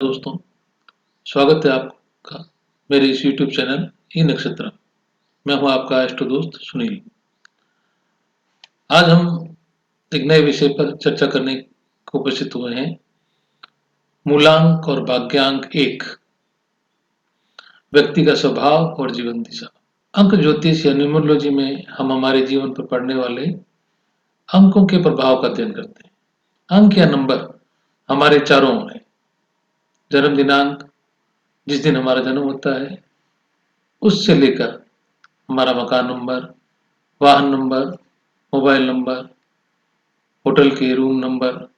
दोस्तों, स्वागत है आपका मेरे इस यूट्यूब चैनल ई नक्षत्र। मैं हूं आपका एस्ट्रो दोस्त सुनील। आज हम एक नए विषय पर चर्चा करने को उपस्थित हुए हैं। मूलांक और भाग्यांक एक, व्यक्ति का स्वभाव और जीवन दिशा। अंक ज्योतिष या न्यूमरोलॉजी में हम हमारे जीवन पर पड़ने वाले अंकों के प्रभाव का अध्ययन करते हैं। अंक या नंबर हमारे चारों ओर है। जन्म दिनांक, जिस दिन हमारा जन्म होता है, उससे लेकर हमारा मकान नंबर, वाहन नंबर, मोबाइल नंबर, होटल के रूम नंबर,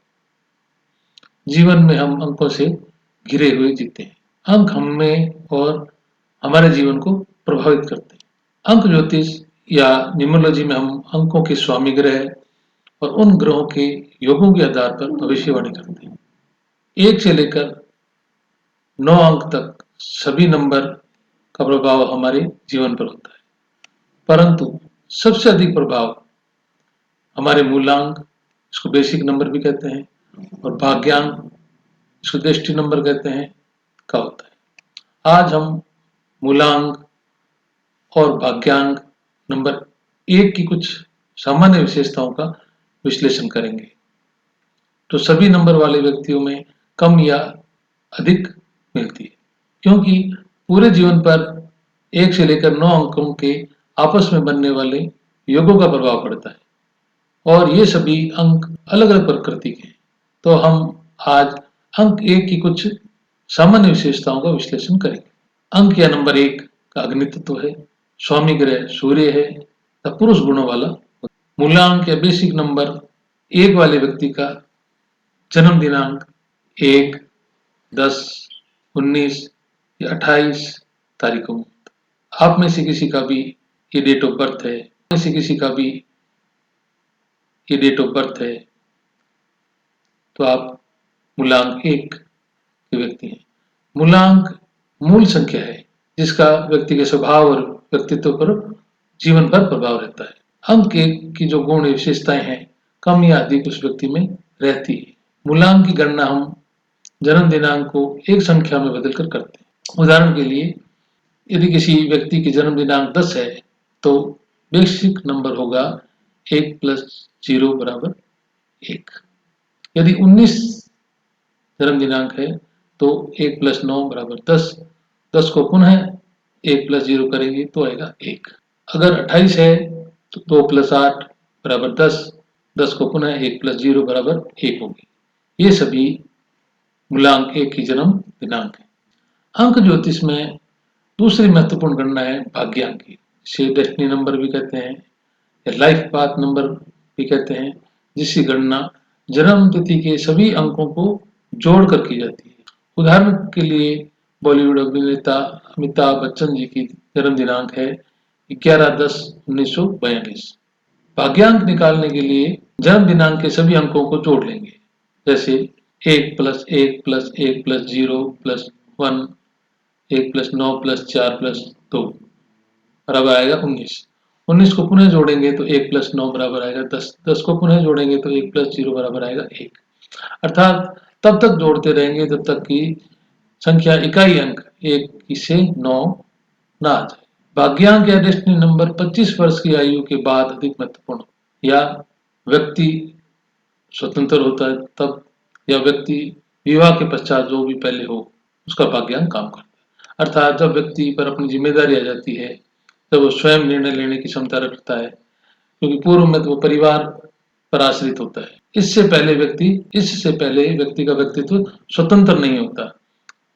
जीवन में हम अंकों से घिरे हुए जीते हैं। अंक हमें और हमारे जीवन को प्रभावित करते हैं। अंक ज्योतिष या न्यूमरोलॉजी में हम अंकों के स्वामी ग्रह और उन ग्रहों के योगों के आधार पर भविष्यवाणी करते हैं। 1 से लेकर 9 अंक तक सभी नंबर का प्रभाव हमारे जीवन पर होता है, परंतु सबसे अधिक प्रभाव हमारे मूलांक, इसको बेसिक नंबर भी कहते हैं, और भाग्यांक, इसको दृष्टि नंबर कहते हैं, का होता है। आज हम मूलांक और भाग्यांक नंबर 1 की कुछ सामान्य विशेषताओं का विश्लेषण करेंगे, तो सभी नंबर वाले व्यक्तियों में कम या अधिक मिलती है, क्योंकि पूरे जीवन पर 1 से लेकर 9 अंकों के आपस में बनने वाले योगों का प्रभाव पड़ता है, और ये सभी अंक अलग अलग प्रकृति के हैं। तो हम आज अंक 1 की कुछ सामान्य विशेषताओं का विश्लेषण करेंगे। अंक या नंबर 1 का अग्नि तत्व है, स्वामी ग्रह सूर्य है तथा पुरुष गुणों वाला। मूलांक या बेसिक नंबर 1 वाले व्यक्ति का जन्म दिनांक 1, 10, 19 या 28 तारीखों में। आप में से किसी का भी ये डेट ऑफ बर्थ है, में से किसी का भी ये डेट ऑफ बर्थ है, तो आप मूलांक 1 के व्यक्ति हैं। मूलांक मूल संख्या है, जिसका व्यक्ति के स्वभाव और व्यक्तित्व पर जीवन भर प्रभाव रहता है। अंक 1 की जो गुण विशेषताएं हैं, कम या अधिक उस व्यक्ति में रहती है। मूलांक की गणना हम जन्म दिनांक को एक संख्या में बदलकर करते हैं। उदाहरण के लिए, यदि किसी व्यक्ति की जन्म दिनांक 10 है, तो बेसिक नंबर होगा 1 + 0 = 1। यदि 19 जन्म दिनांक है, तो 1 + 9 = 10। 10 को पुनः 1 + 0 करेंगे तो आएगा 1। अगर 28 है, तो 2 + 8 = 10। 10 को पुनः 1 + 0 = 1 होगी। ये सभी मूलांक 1 की जन्म दिनांक है। अंक ज्योतिष में दूसरी महत्वपूर्ण गणना है भाग्यांक की। इसे डेस्टिनी नंबर भी कहते हैं या लाइफ पाथ नंबर भी कहते हैं, जिसकी गणना जन्म तिथि के सभी अंकों को जोड़कर की जाती है। उदाहरण के लिए, बॉलीवुड अभिनेता अमिताभ बच्चन जी की जन्म दिनांक है 11/10/1942। भाग्यांक निकालने के लिए जन्म दिनांक के सभी अंकों को जोड़ लेंगे, जैसे 1 + 1 + 1 + 0 + 1, 1 + 9 + 4 + 2 बराबर आएगा 19। 19 को पुनः जोड़ेंगे तो 1 + 9 बराबर आएगा 10। 10 को पुनः जोड़ेंगे तो 1 + 0 बराबर आएगा 1। अर्थात तब तक जोड़ते रहेंगे जब तक कि संख्या इकाई अंक 1 से 9 ना आ जाए। भाग्यांक या डेस्टिनी नंबर 25 वर्ष की आयु के बाद अधिक महत्वपूर्ण, या व्यक्ति स्वतंत्र होता है तब, या व्यक्ति विवाह के पश्चात जो भी पहले हो, उसका भाग्यांक काम करता है। अर्थात जब व्यक्ति पर अपनी जिम्मेदारी आ जाती है, जब वो स्वयं निर्णय लेने की क्षमता रखता है, क्योंकि पूर्व में तो वो परिवार पर आश्रित होता है। इससे पहले व्यक्ति का व्यक्तित्व स्वतंत्र नहीं होता,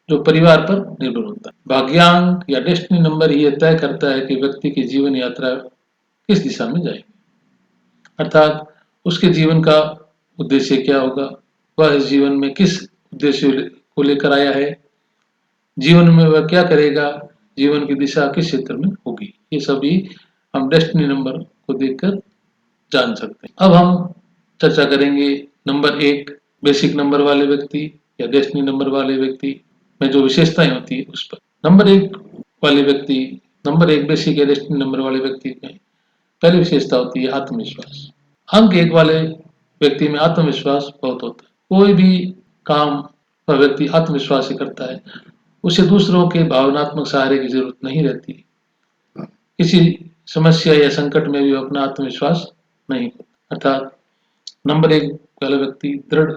जो परिवार पर निर्भर होता है। भाग्यांक या डेस्टिनी नंबर ही यह तय करता है कि व्यक्ति की जीवन यात्रा किस दिशा में जाएगी, अर्थात उसके जीवन का उद्देश्य क्या होगा, वह इस जीवन में किस उद्देश्य को लेकर आया है, जीवन में वह क्या करेगा, जीवन की दिशा किस क्षेत्र में होगी। ये सभी हम डेस्टिनी नंबर को देखकर जान सकते हैं। अब हम चर्चा करेंगे नंबर 1 बेसिक नंबर वाले व्यक्ति या डेस्टिनी नंबर वाले व्यक्ति में जो विशेषताएं होती है उस पर। नंबर 1 बेसिक या डेस्टिनी नंबर वाले व्यक्ति में पहली विशेषता होती है आत्मविश्वास। अंक 1 वाले व्यक्ति में आत्मविश्वास बहुत होता है। कोई भी काम वह व्यक्ति आत्मविश्वासी करता है। उसे दूसरों के भावनात्मक सहारे की ज़रूरत नहीं रहती। किसी समस्या या संकट में भी अपना आत्मविश्वास नहीं खोता। अर्थात नंबर 1 वाला व्यक्ति दृढ़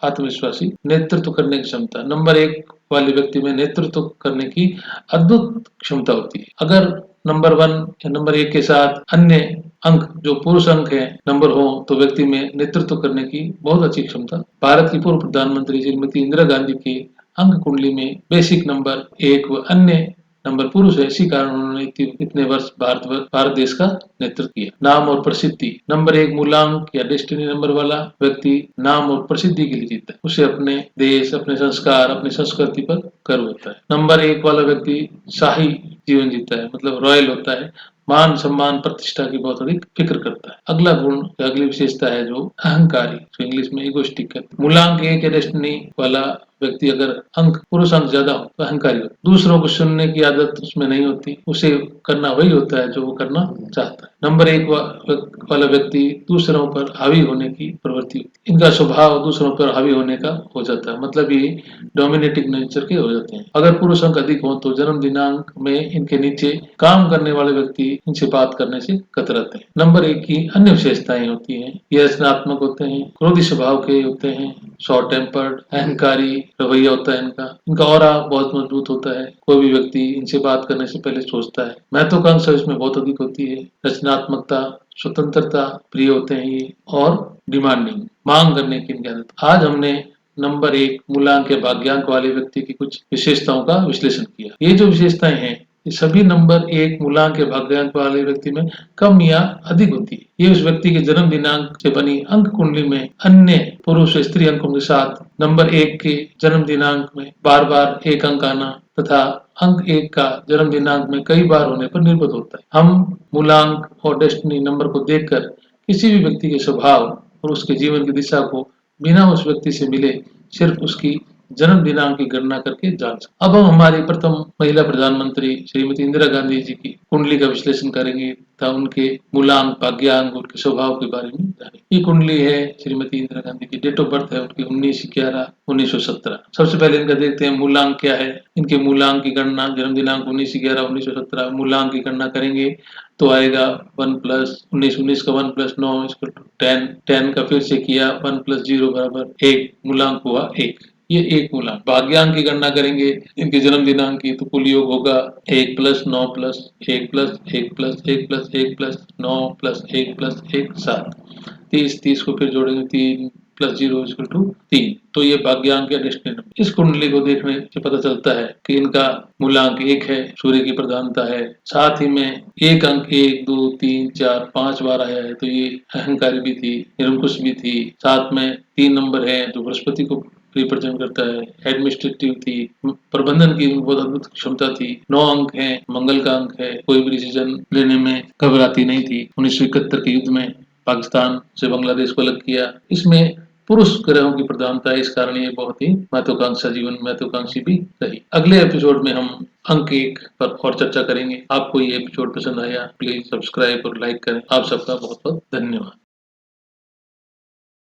आत्मविश्वासी, नेतृत्व करने की क्षमता। नंबर 1 वाले व्यक्ति में नेतृत्व करने की अद्भुत क्षमता होती है। अगर नंबर 1 या नंबर 1 के साथ अन्य अंक जो पुरुष अंक हैं नंबर हो तो व्यक्ति में नेतृत्व करने की बहुत अच्छी क्षमता। भारत की पूर्व प्रधानमंत्री श्रीमती इंदिरा गांधी की अंक कुंडली में बेसिक नंबर 1 व अन्य नंबर पुरुष है। इसी कारण उन्होंने इतने वर्ष भारत देश का नेतृत्व किया। नाम और प्रसिद्धि। नंबर 1 मूलांक या डेस्टिनी नंबर वाला व्यक्ति नाम और प्रसिद्धि के लिए जीता है। उसे अपने देश, अपने संस्कार, अपनी संस्कृति पर गर्व होता है। नंबर 1 वाला व्यक्ति शाही जीवन जीता है, मतलब रॉयल होता है। मान सम्मान प्रतिष्ठा की बहुत अधिक फिक्र करता है। अगला गुण, अगली विशेषता है जो अहंकारी, जो इंग्लिश में इगोइस्टिक है। मूलांक 1 या डेस्टिनी वाला व्यक्ति अगर पुरुष अंक ज्यादा हो तो अहंकारी होता है। दूसरों को सुनने की आदत उसमें नहीं होती, उसे करना वही होता है जो वो करना चाहता है। नंबर 1 वाला व्यक्ति दूसरों पर हावी होने की प्रवृत्ति होती है। इनका स्वभाव दूसरों पर हावी होने का हो जाता है, मतलब ये डोमिनेटिंग नेचर के हो जाते हैं। अगर पुरुष अंक अधिक हो तो जन्म दिनांक में इनके नीचे काम करने वाले व्यक्ति इनसे बात करने से कतराते हैं। नंबर 1 की अन्य विशेषताएं होती हैं, ये रचनात्मक होते हैं, क्रोधी स्वभाव के होते हैं, शॉर्ट टेम्पर्ड, अहंकारी रवैया होता है इनका ऑरा बहुत मजबूत होता है। कोई भी व्यक्ति इनसे बात करने से पहले सोचता है। महत्वाकांक्षा इसमें बहुत अधिक होती है। रचनात्मकता, स्वतंत्रता प्रिय होते हैं ये, और डिमांडिंग, मांग करने की इनकी आदत। आज हमने नंबर 1 मूलांक या भाग्यांक वाले व्यक्ति की कुछ विशेषताओं का विश्लेषण किया। ये जो विशेषताएं हैं ये सभी नंबर 1 मूलांक या भाग्यांक वाले व्यक्ति में कम या अधिक होती है। ये उस व्यक्ति के जन्म दिनांक से बनी अंक कुंडली में अन्य पुरुष या स्त्री अंकों के साथ नंबर 1 के जन्म दिनांक में बार बार एक अंक आना तथा अंक 1 का जन्म दिनांक में कई बार होने पर निर्भर होता है। हम मूलांक और डेस्टिनी नंबर को देखकर किसी भी व्यक्ति के स्वभाव और उसके जीवन की दिशा को बिना उस व्यक्ति से मिले सिर्फ उसकी जन्म दिनांक की गणना करके जान सकते। अब हम हमारी प्रथम महिला प्रधानमंत्री श्रीमती इंदिरा गांधी जी की कुंडली का विश्लेषण करेंगे तथा उनके मूलांक, भाग्यांक, उनके स्वभाव के बारे में जानेंगे। ये कुंडली है श्रीमती इंदिरा गांधी की। डेट ऑफ बर्थ है उनकी 19/11/1917। सबसे पहले इनका देखते हैं मूलांक क्या है। इनके मूलांक की गणना, जन्म दिनांक 19/11/1917, मूलांक की गणना करेंगे तो आएगा 1 प्लस 19 का 1 प्लस 9 10, 10 का फिर से किया 1 प्लस 0 बराबर 1, मूलांक हुआ 1। ये एक मूलांक। भाग्यांक की गणना करेंगे इनके जन्म दिनांक की तो कुल योग होगा 1 plus 9 plus 1 plus 1 plus 1 plus 1 plus 9 plus 1 plus 1 7। 30 को फिर जोड़ेंगे 3 प्लस 0 इक्वल टू 3। तो ये भाग्यांक या डेस्टिनी नंबर। इस कुंडली को देखने से पता चलता है कि इनका मूलांक 1 है, सूर्य की प्रधानता है। साथ ही में एक अंक 1 2 3 4 5 बार आया है तो ये अहंकारी भी थी, निरंकुश भी थी। साथ में 3 नंबर है जो बृहस्पति को रिप्रेजेंट करता है, एडमिनिस्ट्रेटिव थी, प्रबंधन की बहुत अद्भुत क्षमता थी। 9 अंक है, मंगल का अंक है, कोई भी डिसीजन लेने में घबराती नहीं थी। 1971 के युद्ध में पाकिस्तान से बांग्लादेश को अलग किया। इसमें पुरुष ग्रहों की प्रधानता है, इस कारण ये बहुत ही महत्वाकांक्षी भी रही। अगले एपिसोड में हम अंक 1 पर और चर्चा करेंगे। आपको ये एपिसोड पसंद आया प्लीज सब्सक्राइब और लाइक करें। आप सबका बहुत बहुत धन्यवाद।